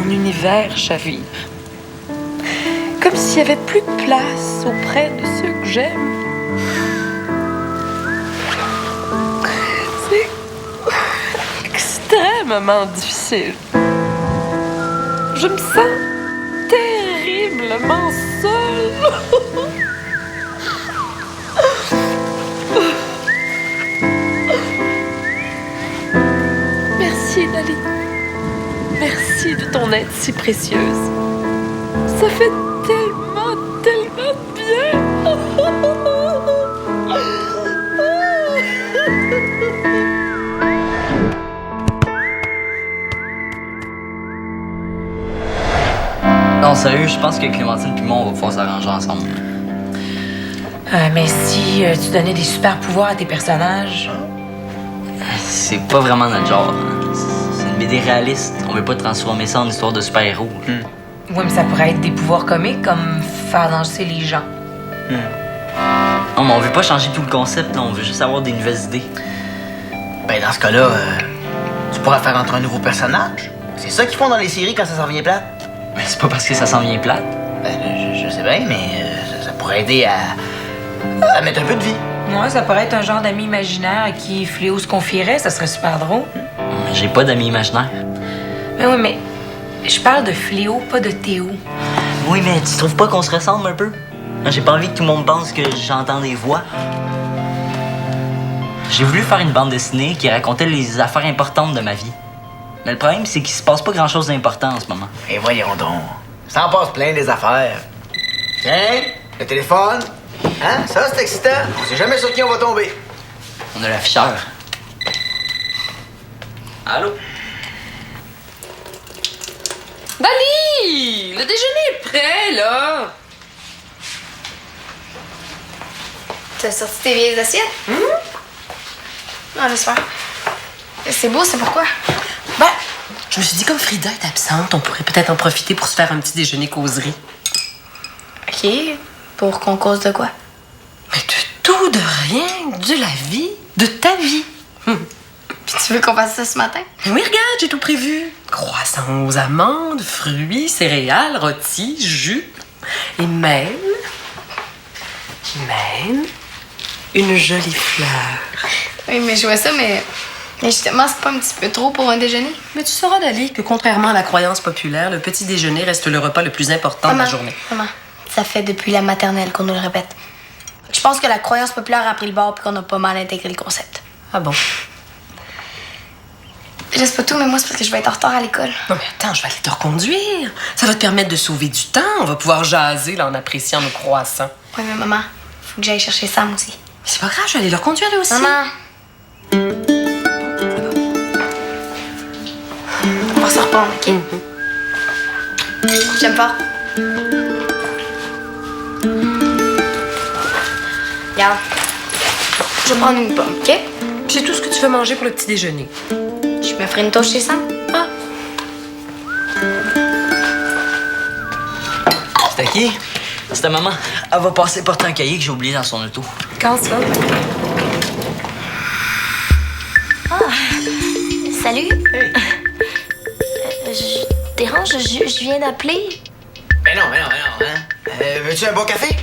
mon univers chavire. Comme s'il n'y avait plus de place auprès de ceux que j'aime. C'est extrêmement difficile. Je me sens terriblement seule. Merci, Lali. Merci de ton aide si précieuse. Ça fait tellement bien. Non, sérieux, je pense que Clémentine et moi, on va pouvoir s'arranger ensemble. Mais si tu donnais des super pouvoirs à tes personnages... C'est pas vraiment notre genre. C'est une BD réaliste. On veut pas transformer ça en histoire de super-héros. Oui, mais ça pourrait être des pouvoirs comiques, comme faire danser les gens. Non, mais on veut pas changer tout le concept, là. On veut juste avoir des nouvelles idées. Ben, dans ce cas-là, tu pourras faire entrer un nouveau personnage. C'est ça qu'ils font dans les séries quand ça s'en vient plate. Mais c'est pas parce que ça s'en vient plate. Ben, je sais bien, mais ça pourrait aider à mettre un peu de vie. Ouais, ça pourrait être un genre d'ami imaginaire à qui Fléau se confierait, ça serait super drôle. Mais j'ai pas d'amis imaginaires. Mais oui, mais je parle de Fléau, pas de Théo. Oui, mais tu trouves pas qu'on se ressemble un peu? J'ai pas envie que tout le monde pense que j'entends des voix. J'ai voulu faire une bande dessinée qui racontait les affaires importantes de ma vie. Mais le problème, c'est qu'il se passe pas grand-chose d'important en ce moment. Et voyons donc. Ça en passe plein des affaires. Tiens, le téléphone. Hein? Ça, c'est excitant. On sait jamais sur qui on va tomber. On a l'afficheur. Allô? Dali! Le déjeuner est prêt, là! T'as sorti tes vieilles assiettes? Non, laisse faire. C'est beau, c'est pourquoi? Ben, je me suis dit, comme Frida est absente, on pourrait peut-être en profiter pour se faire un petit déjeuner causerie. OK. Pour qu'on cause de quoi? Mais de tout, de rien, de la vie, de ta vie. Puis tu veux qu'on fasse ça ce matin? Mais oui, regarde, j'ai tout prévu. Croissants aux amandes, fruits, céréales, rôtis, jus. Et même une jolie fleur. Oui, mais je vois ça, mais justement, c'est pas un petit peu trop pour un déjeuner? Mais tu sauras, Dali, que contrairement à la croyance populaire, le petit déjeuner reste le repas le plus important de la journée. Maman, ça fait depuis la maternelle qu'on nous le répète. Je pense que la croyance populaire a pris le bord puis qu'on a pas mal intégré le concept. Ah bon? Je sais pas tout, mais moi, c'est parce que je vais être en retard à l'école. Non, mais attends, je vais aller te reconduire. Ça va te permettre de sauver du temps. On va pouvoir jaser là, en appréciant nos croissants. Oui, mais maman, faut que j'aille chercher Sam aussi. C'est pas grave, je vais aller le reconduire lui aussi. Maman! On va se reprendre, OK? J'aime pas. Regarde. Je vais prendre une pomme, OK? C'est tout ce que tu veux manger pour le petit déjeuner. Je me ferai une toast chez Sam. Ah. C'était qui? C'était maman. Elle va passer porter un cahier que j'ai oublié dans son auto. Quand ça? Salut. Je dérange, je viens d'appeler. Ben non, hein? Veux-tu un bon café?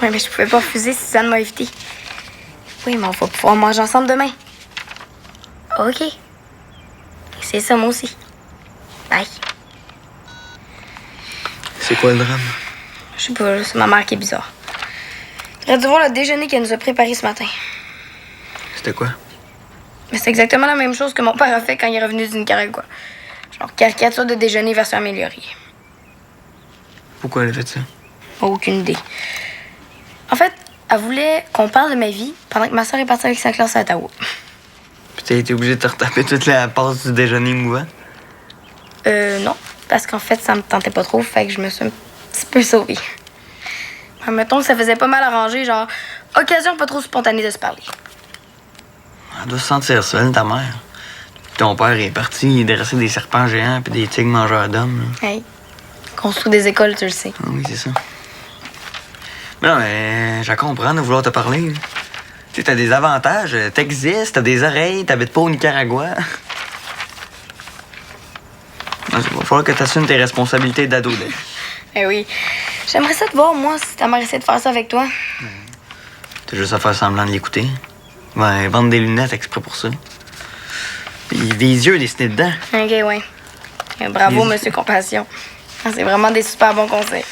Oui, mais je pouvais pas refuser si Suzanne m'a invité. Oui, mais on va pouvoir manger ensemble demain. OK. C'est ça, moi aussi. Bye. C'est quoi le drame? Je sais pas, c'est ma mère qui est bizarre. T'aurais dû voir le déjeuner qu'elle nous a préparé ce matin. C'était quoi? Mais c'est exactement la même chose que mon père a fait quand il est revenu du Nicaragua. Genre caricature de déjeuner version améliorée. Pourquoi elle a fait ça? Aucune idée. En fait, elle voulait qu'on parle de ma vie pendant que ma soeur est partie avec sa classe à Ottawa. Puis t'as été obligé de te retaper toute la passe du déjeuner mouvant? Non, parce qu'en fait, ça me tentait pas trop, fait que je me suis un petit peu sauvée. Mettons que ça faisait pas mal arrangé, genre, occasion pas trop spontanée de se parler. Elle doit se sentir seule, ta mère. Ton père est parti dresser des serpents géants puis des tigres mangeurs d'hommes. Hey, construire des écoles, tu le sais. Ah oui, c'est ça. Mais non, mais je la comprends de vouloir te parler. sais, t'as des avantages. T'existes, t'as des oreilles, t'habites pas au Nicaragua. Il va falloir que t'assumes tes responsabilités d'ado. Eh oui. J'aimerais ça te voir, moi, si ta mère essaie de faire ça avec toi. T'as juste à faire semblant de l'écouter. Ouais, vendre des lunettes exprès pour ça. Puis des yeux dessinés dedans. OK, ouais. Bravo, Monsieur Compassion. C'est vraiment des super bons conseils.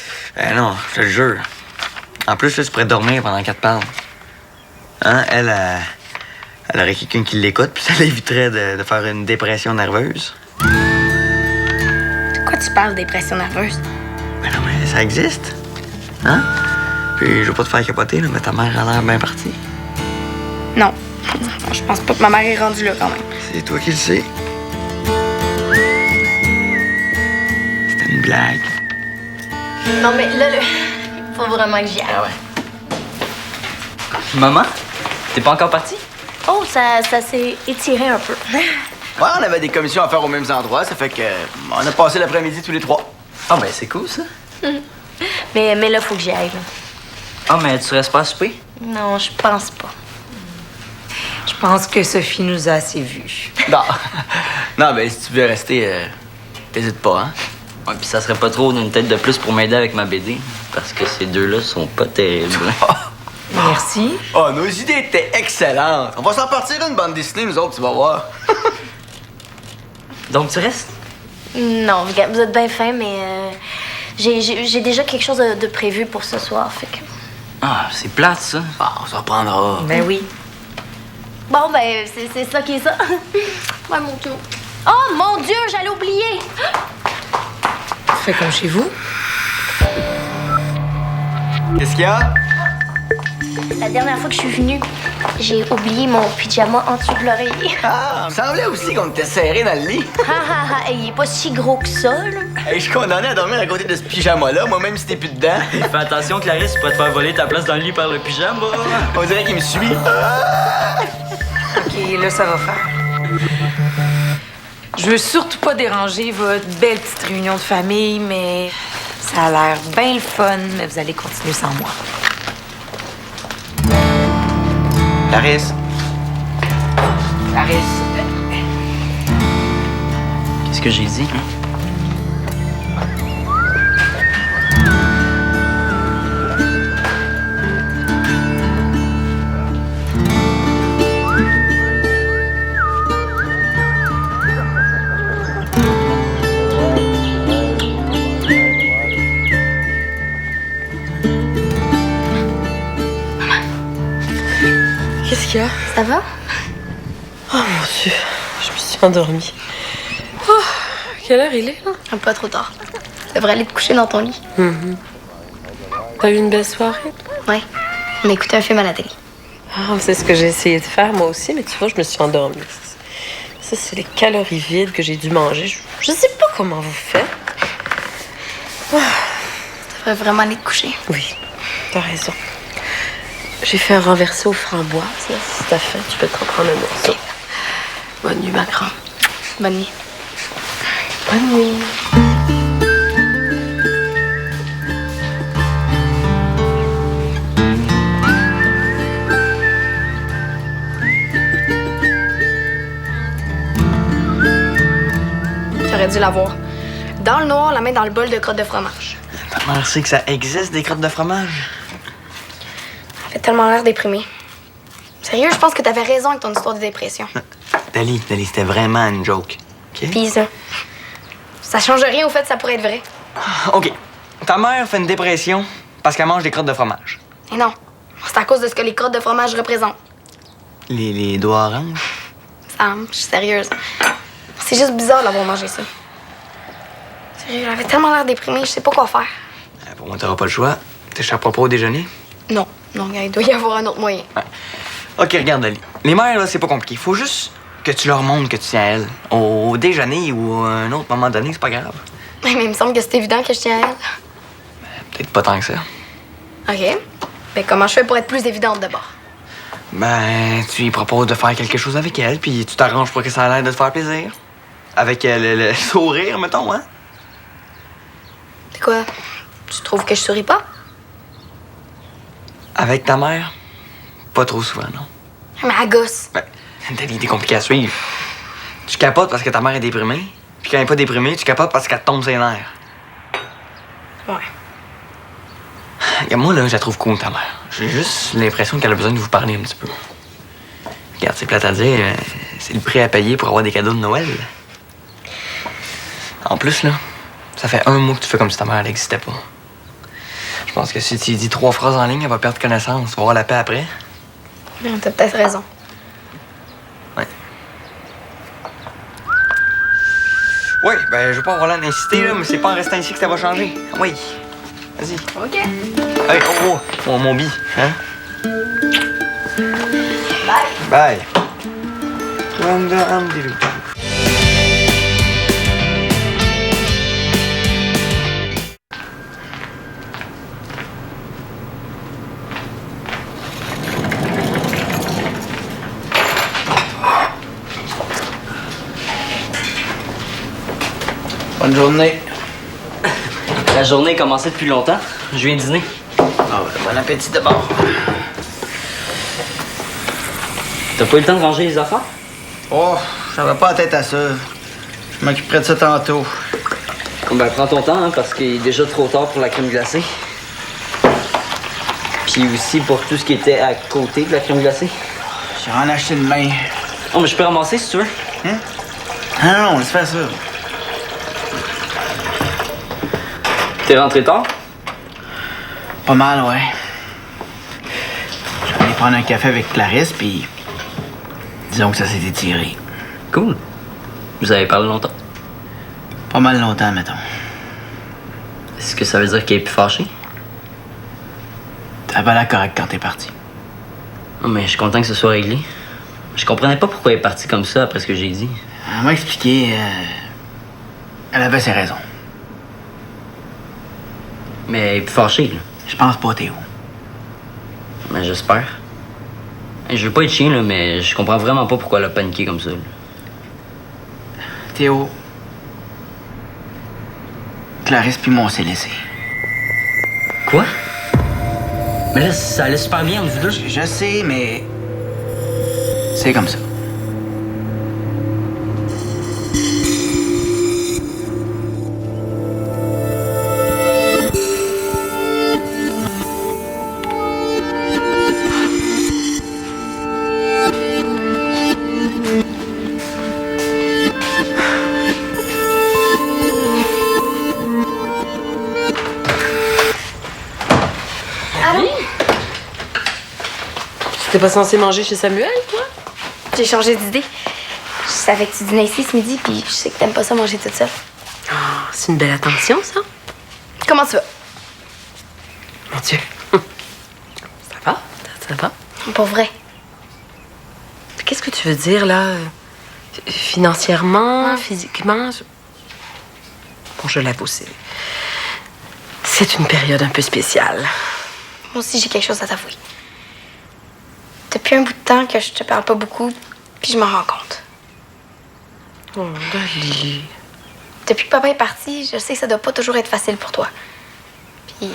Non, je te le jure. En plus, là, tu pourrais dormir pendant qu'elle te parle. Hein? Elle aurait quelqu'un qui l'écoute, puis ça l'éviterait de faire une dépression nerveuse. De quoi tu parles, dépression nerveuse? Mais non, mais ça existe. Hein? Puis je veux pas te faire capoter, là, mais ta mère a l'air bien partie. Non. Je pense pas que ma mère est rendue là, quand même. C'est toi qui le sais. C'était une blague. Non, mais là, faut vraiment que j'y aille. Ah ouais. Maman, t'es pas encore partie? Oh, ça s'est étiré un peu. Ouais, on avait des commissions à faire aux mêmes endroits, ça fait que on a passé l'après-midi tous les trois. Ah, ben c'est cool ça. Mais là, faut que j'y aille. Là. Ah, mais tu restes pas à souper? Non, je pense pas. Je pense que Sophie nous a assez vus. Non. Non, ben si tu veux rester, t'hésites pas, hein? Ouais, puis ça serait pas trop d'une tête de plus pour m'aider avec ma BD, parce que ces deux-là sont pas terribles. Merci. Oh, nos idées étaient excellentes. On va s'en partir une bande dessinée, nous autres, tu vas voir. Donc tu restes? Non, vous êtes bien fins, mais j'ai déjà quelque chose de prévu pour ce soir, fait que... Ah, c'est plate ça. Ah, on s'en reprendra. Ben oui. Bon, ben, c'est ça qui est ça. Ouais, mon Dieu. Oh, mon Dieu, j'allais oublier. Fais comme chez vous. Qu'est-ce qu'il y a? La dernière fois que je suis venue, j'ai oublié mon pyjama en dessous de l'oreiller. Ah, il me semblait aussi qu'on était serrés dans le lit. Il est pas si gros que ça, là. Hey, je suis condamné à dormir à côté de ce pyjama-là, moi-même si t'es plus dedans. Fais attention, Clarisse, tu pourrais te faire voler ta place dans le lit par le pyjama. On dirait qu'il me suit. OK, là, ça va faire. Je veux surtout pas déranger votre belle petite réunion de famille, mais ça a l'air bien le fun, mais vous allez continuer sans moi. Clarisse. Clarisse. Qu'est-ce que j'ai dit? Qu'est-ce qu'il y a? Ça va? Oh mon Dieu, je me suis endormie. Oh, quelle heure il est, là? Pas trop tard. Tu devrais aller te coucher dans ton lit. T'as eu une belle soirée? Ouais. On écoutait un film à la télé. Ah, c'est ce que j'ai essayé de faire, moi aussi, mais tu vois, je me suis endormie. Ça, c'est les calories vides que j'ai dû manger. Je sais pas comment vous faites. Tu devrais vraiment aller te coucher. Oui, t'as raison. J'ai fait un renversé aux framboises. Là. Si t'as faim, tu peux te reprendre un morceau. Bonne nuit, ma grande. Bonne nuit. Bonne nuit. T'aurais dû la voir. Dans le noir, la main dans le bol de crottes de fromage. Ta mère sait que ça existe, des crottes de fromage. Elle fait tellement l'air déprimée. Sérieux, je pense que t'avais raison avec ton histoire de dépression. Dali, c'était vraiment une joke. OK? Pis ça change rien au fait que ça pourrait être vrai. OK. Ta mère fait une dépression parce qu'elle mange des crottes de fromage. Et non, c'est à cause de ce que les crottes de fromage représentent. Les doigts oranges? Sam, je suis sérieuse. C'est juste bizarre d'avoir mangé ça. Sérieux, elle avait tellement l'air déprimée, je sais pas quoi faire. Pour moi, t'auras pas le choix. T'échapperas pas au déjeuner. Non, il doit y avoir un autre moyen. Ouais. OK, regarde, Dali. Les mères, là, c'est pas compliqué. Faut juste que tu leur montres que tu tiens à elles. Au déjeuner ou à un autre moment donné, c'est pas grave. Mais il me semble que c'est évident que je tiens à elle. Peut-être pas tant que ça. OK. Ben, comment je fais pour être plus évidente d'abord? Ben, tu lui proposes de faire quelque chose avec elle, puis tu t'arranges pour que ça a l'air de te faire plaisir. Avec le sourire, mettons, hein? C'est quoi? Tu trouves que je souris pas? Avec ta mère? Pas trop souvent, non. Mais elle gosse. Ben, Nathalie, t'es compliqué à suivre. Tu capotes parce que ta mère est déprimée, puis quand elle est pas déprimée, tu capotes parce qu'elle te tombe ses nerfs. Ouais. Regarde, moi, là, je la trouve cool, ta mère. J'ai juste l'impression qu'elle a besoin de vous parler un petit peu. Regarde, c'est plate à dire, c'est le prix à payer pour avoir des cadeaux de Noël. En plus, là, ça fait 1 mois que tu fais comme si ta mère, elle n'existait pas. Je pense que si tu lui dis 3 phrases en ligne, elle va perdre connaissance. Tu vas avoir la paix après. T'as peut-être raison. Ouais. Oui, ben, je veux pas avoir l'air d'inciter, là, mais c'est pas en restant ici que ça va changer. Oui. Vas-y. OK. Hey, oh, mon bi, hein? Bye. Bye. Bonne journée. La journée a commencé depuis longtemps. Je viens dîner. Ah, bon appétit d'abord. T'as pas eu le temps de ranger les affaires? Oh, j'avais pas la tête à ça. Je m'occuperai de ça tantôt. Ben, prends ton temps, hein, parce qu'il est déjà trop tard pour la crème glacée. Puis aussi pour tout ce qui était à côté de la crème glacée. J'ai en acheté demain. Oh, mais je peux ramasser si tu veux. Hein? Ah non, laisse faire ça. T'es rentré tard? Pas mal, ouais. J'allais prendre un café avec Clarisse, puis disons que ça s'est étiré. Cool. Vous avez parlé longtemps? Pas mal longtemps, mettons. Est-ce que ça veut dire qu'elle est plus fâchée? T'as pas l'air correct quand t'es parti. Non, mais je suis content que ce soit réglé. Je comprenais pas pourquoi elle est partie comme ça après ce que j'ai dit. Elle m'a expliqué. Elle avait ses raisons. Mais elle est plus fâchée, là. Je pense pas, Théo. Mais j'espère. Je veux pas être chien, là, mais je comprends vraiment pas pourquoi elle a paniqué comme ça. Là. Théo. Clarisse puis moi, on s'est laissé. Quoi? Mais là, ça allait super bien entre vous deux. Je sais, mais. C'est comme ça. T'es pas censé manger chez Samuel, toi? J'ai changé d'idée. Je savais que tu dînais ici ce midi, puis je sais que t'aimes pas ça manger toute seule. Oh, c'est une belle attention, ça. Comment tu vas? Mon Dieu. Ça va? Ça va? Pour vrai. Qu'est-ce que tu veux dire, là? Financièrement, physiquement? Bon, je l'avoue, c'est une période un peu spéciale. Moi aussi, j'ai quelque chose à t'avouer. Depuis un bout de temps que je te parle pas beaucoup, puis je m'en rends compte. Oh, Dolly. Depuis que papa est parti, je sais que ça doit pas toujours être facile pour toi. Puis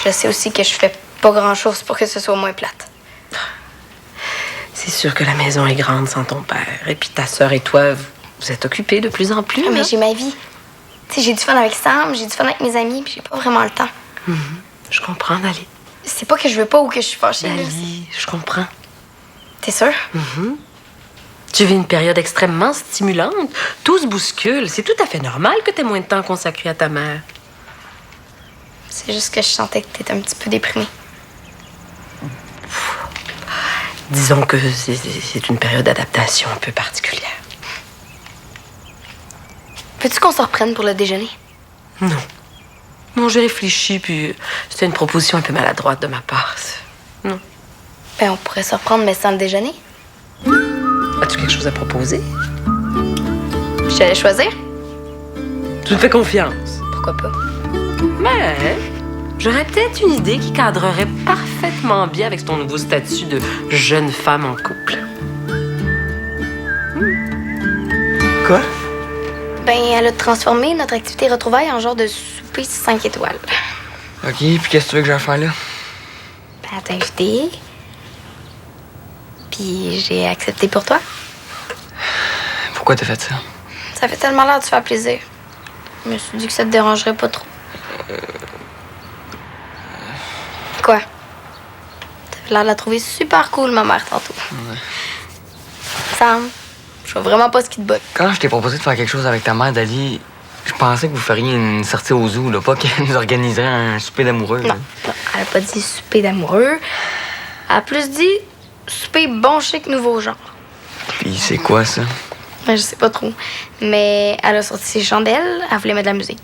je sais aussi que je fais pas grand-chose pour que ce soit moins plate. C'est sûr que la maison est grande sans ton père. Et puis ta sœur et toi, vous êtes occupés de plus en plus. Ah, mais hein? j'ai ma vie. Tu sais, j'ai du fun avec Sam, j'ai du fun avec mes amis, puis j'ai pas vraiment le temps. Je comprends, Dali. C'est pas que je veux pas ou que je suis fâchée. là, Dali, je comprends. T'es sûre? Tu vis une période extrêmement stimulante. Tout se bouscule. C'est tout à fait normal que t'aies moins de temps consacré à ta mère. C'est juste que je sentais que t'étais un petit peu déprimée. Disons que c'est une période d'adaptation un peu particulière. Veux-tu qu'on se reprenne pour le déjeuner? Non. Non, j'ai réfléchi, puis c'était une proposition un peu maladroite de ma part. Non. Ben, on pourrait se reprendre, mais sans le déjeuner. As-tu quelque chose à proposer? Je t'allais choisir? Tu me fais confiance. Pourquoi pas? Mais j'aurais peut-être une idée qui cadrerait parfaitement bien avec ton nouveau statut de jeune femme en couple. Quoi? Ben, elle a transformé notre activité retrouvailles en genre de souper 5 étoiles. OK, puis qu'est-ce que tu veux que j'aille faire là? Ben, elle t'a invité. Puis puis j'ai accepté pour toi. Pourquoi t'as fait ça? Ça fait tellement l'air de te faire plaisir. Je me suis dit que ça te dérangerait pas trop. Quoi? T'avais l'air de la trouver super cool, ma mère, tantôt. Ouais. Sam, je vois vraiment pas ce qui te botte. Quand je t'ai proposé de faire quelque chose avec ta mère, Dali, je pensais que vous feriez une sortie au zoo, là, pas qu'elle nous organiserait un souper d'amoureux. Non, non, elle a pas dit souper d'amoureux. Elle a plus dit souper bon chic nouveau genre. Puis c'est quoi, ça? Je sais pas trop. Mais elle a sorti ses chandelles, elle voulait mettre de la musique.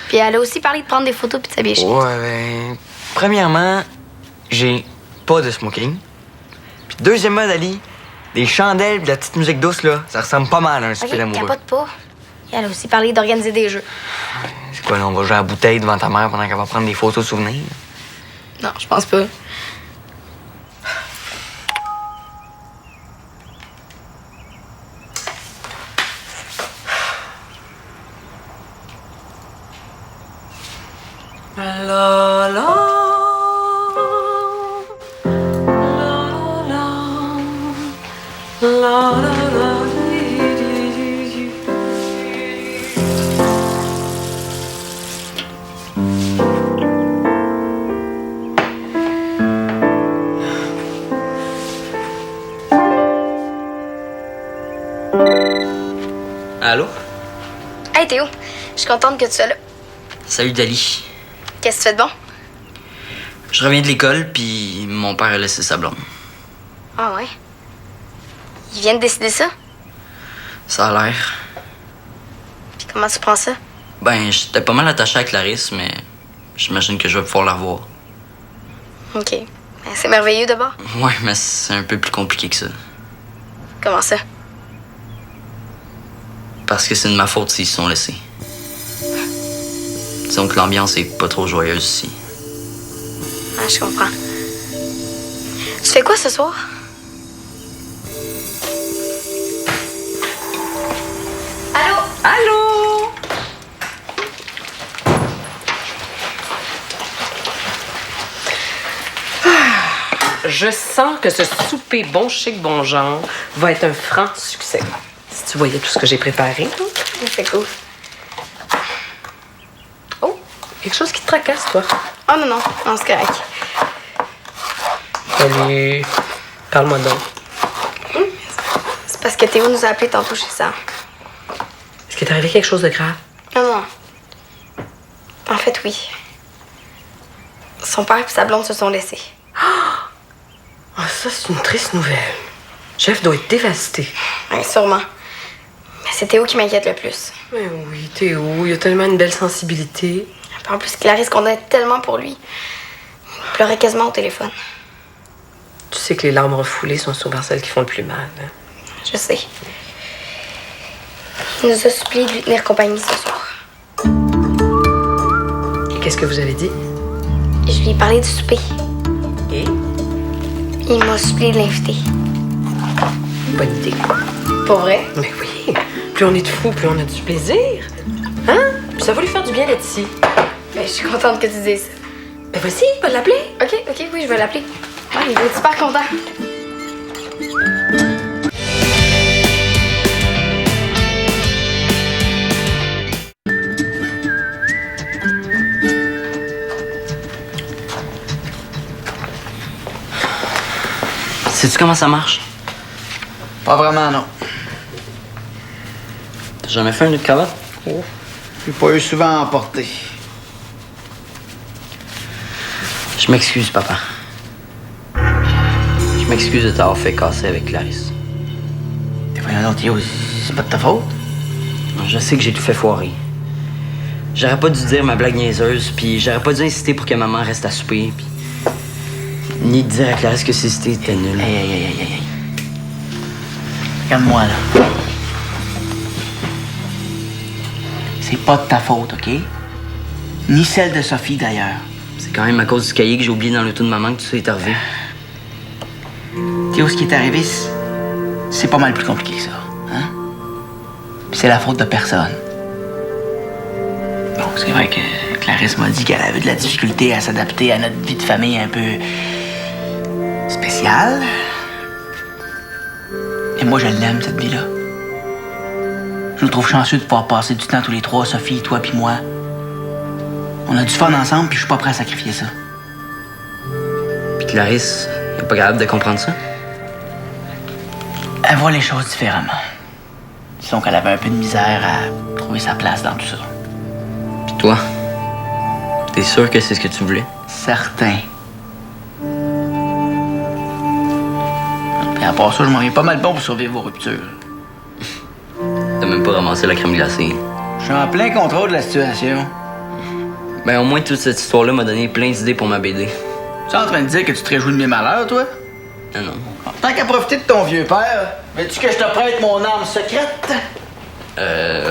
Puis elle a aussi parlé de prendre des photos puis de s'habiller chic. Ouais, ben... Premièrement, j'ai pas de smoking. Puis deuxièmement, Dali, des chandelles pis de la petite musique douce, là, ça ressemble pas mal à un souper OK, d'amoureux. capote pas. Et elle a aussi parlé d'organiser des jeux. C'est quoi, là, on va jouer à la bouteille devant ta mère pendant qu'elle va prendre des photos de souvenirs? Non, je pense pas. La la la la la. Allô? Hey Théo, je suis contente que tu sois là. Salut, Dali. Qu'est-ce que tu fais de bon? Je reviens de l'école, puis mon père a laissé sa blonde. Ah ouais? Il vient de décider ça? Ça a l'air. Puis comment tu prends ça? Ben, j'étais pas mal attaché à Clarisse, mais j'imagine que je vais pouvoir la revoir. OK. Ben, c'est merveilleux d'abord. Ouais, mais c'est un peu plus compliqué que ça. Comment ça? Parce que c'est de ma faute s'ils se sont laissés. Disons que l'ambiance est pas trop joyeuse ici. Ah, je comprends. Tu fais quoi ce soir? Allô? Allô? Je sens que ce souper bon chic bon genre va être un franc succès. Si tu voyais tout ce que j'ai préparé. C'est cool. Oh, quelque chose qui te tracasse, toi. Oh non, non, non, c'est correct. Salut. Parle-moi donc. C'est parce que Théo nous a appelés tantôt chez ça. Est-ce qu'il t'est arrivé quelque chose de grave? Non, non. En fait, oui. Son père et sa blonde se sont laissés. Ah, ça, c'est une triste nouvelle. Jeff doit être dévasté. Oui, sûrement. Mais c'est Théo qui m'inquiète le plus. Mais oui, Théo, il a tellement une belle sensibilité. En plus, Clarisse qu'on aide tellement pour lui. Il pleurait quasiment au téléphone. Tu sais que les larmes refoulées sont souvent celles qui font le plus mal. Hein? Je sais. Il nous a supplié de lui tenir compagnie ce soir. Et qu'est-ce que vous avez dit? Je lui ai parlé du souper. Et? Il m'a supplié de l'inviter. Bonne idée. Pour vrai? Mais oui, plus on est de fous, plus on a du plaisir. Hein? Puis ça va lui faire du bien d'être ici. Ben, je suis contente que tu dises ça. Ben vas-y, va l'appeler. OK, oui, je vais l'appeler. Ah, il va être super content. Sais-tu comment ça marche? Pas vraiment, non. T'as jamais fait un nœud de cravate? Oh. J'ai pas eu souvent à emporter. Je m'excuse, papa. Je m'excuse de t'avoir fait casser avec Clarisse. T'es voyons donc, Théo, c'est pas de ta faute. Je sais que j'ai tout fait foirer. J'aurais pas dû dire ma blague niaiseuse, puis j'aurais pas dû insister pour que maman reste à souper, puis... Ni de dire à Clarisse que Cécité était nulle. Hey. Regarde-moi, là. C'est pas de ta faute, OK? Ni celle de Sophie, d'ailleurs. C'est quand même à cause du cahier que j'ai oublié dans l'auto de maman que tout ça est arrivé. Théo, ce qui est arrivé, c'est pas mal plus compliqué que ça, hein? Puis c'est la faute de personne. Bon, c'est vrai que Clarisse m'a dit qu'elle avait de la difficulté à s'adapter à notre vie de famille un peu spéciale. Et moi, je l'aime, cette vie-là. Je nous trouve chanceux de pouvoir passer du temps tous les trois, Sophie, toi puis moi. On a du fun ensemble, puis je suis pas prêt à sacrifier ça. Puis Clarisse, elle est pas capable de comprendre ça? Elle voit les choses différemment. Disons qu'elle avait un peu de misère à trouver sa place dans tout ça. Puis toi, t'es sûr que c'est ce que tu voulais? Certain. Puis à part ça, je m'en viens pas mal bon pour survivre vos ruptures. T'as même pas ramassé la crème glacée. Je suis en plein contrôle de la situation. Ben au moins toute cette histoire-là m'a donné plein d'idées pour ma BD. Tu es en train de dire que tu te réjouis de mes malheurs, toi? Non, non. Tant qu'à profiter de ton vieux père, veux-tu que je te prête mon arme secrète?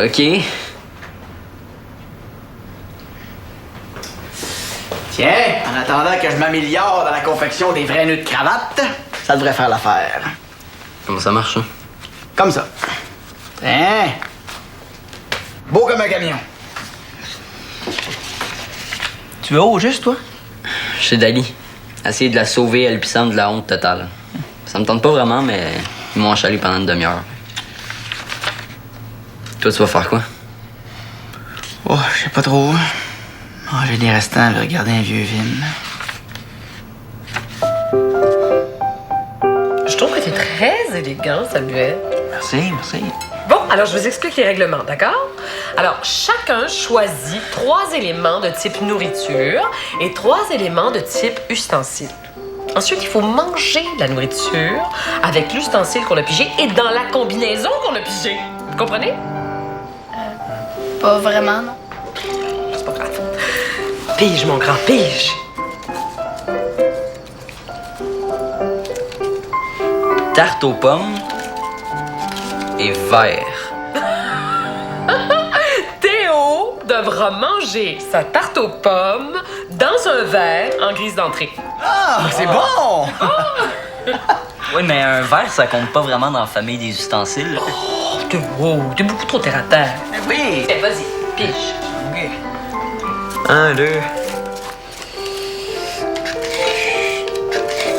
OK. Tiens, en attendant que je m'améliore dans la confection des vrais nœuds de cravate, ça devrait faire l'affaire. Comment ça marche, ça? Comme ça. Tiens. Beau comme un camion. Tu veux au juste, toi? Chez Dali. Essayer de la sauver à l'épicentre de la honte totale. Ça me tente pas vraiment, mais ils m'ont achalé pendant une demi-heure. Toi, tu vas faire quoi? Oh, je sais pas trop. Manger des restants et regarder un vieux film. Je trouve que t'es très élégant, Samuel. Merci, merci. Bon, alors je vous explique les règlements, d'accord? Alors, chacun choisit 3 éléments de type nourriture et 3 éléments de type ustensile. Ensuite, il faut manger la nourriture avec l'ustensile qu'on a pigé et dans la combinaison qu'on a pigée. Vous comprenez? Pas vraiment, non. C'est pas grave. Pige, mon grand, pige! Tarte aux pommes et verre. Théo devra manger sa tarte aux pommes dans un verre en grise d'entrée. Ah, c'est bon! Oui, mais un verre, ça compte pas vraiment dans la famille des ustensiles. Oh, t'es beaucoup trop terre à terre. Oui! Eh, vas-y, pige. OK. 1, 2.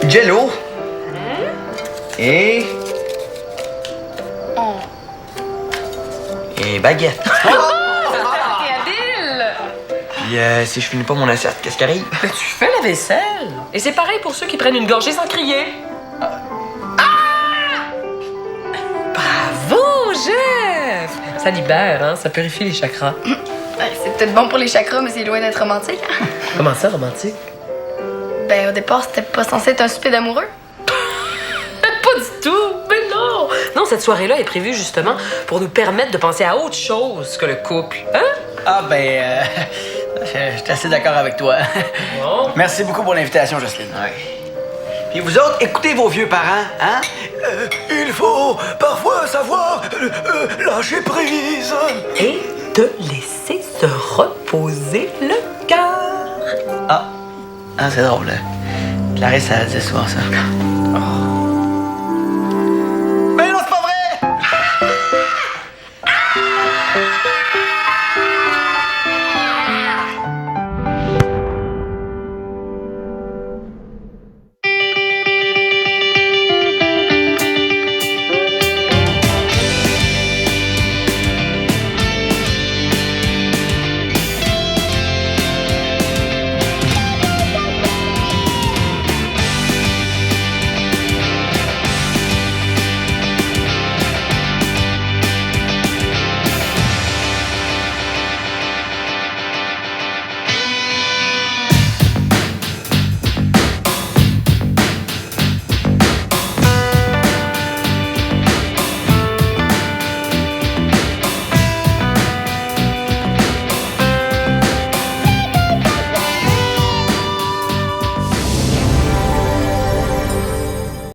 Jello. Et... Et baguette. T'es habile! Puis si je finis pas mon assiette, qu'est-ce qui arrive? Mais tu fais la vaisselle. Et c'est pareil pour ceux qui prennent une gorgée sans crier. Bravo, Jeff! Ça libère, hein? Ça purifie les chakras. Ben, c'est peut-être bon pour les chakras, mais c'est loin d'être romantique. Comment ça, romantique? Ben, au départ, c'était pas censé être un souper d'amoureux. Pas du tout! Mais non! Non, cette soirée-là est prévue justement pour nous permettre de penser à autre chose que le couple. Hein? Ah, ben, je suis assez d'accord avec toi. Bon. Merci beaucoup pour l'invitation, Jocelyne. Puis vous autres, écoutez vos vieux parents, hein? Il faut parfois savoir lâcher prise. Et de laisser se reposer le cœur. Ah, c'est drôle. Clarisse, elle dit souvent ça. Oh.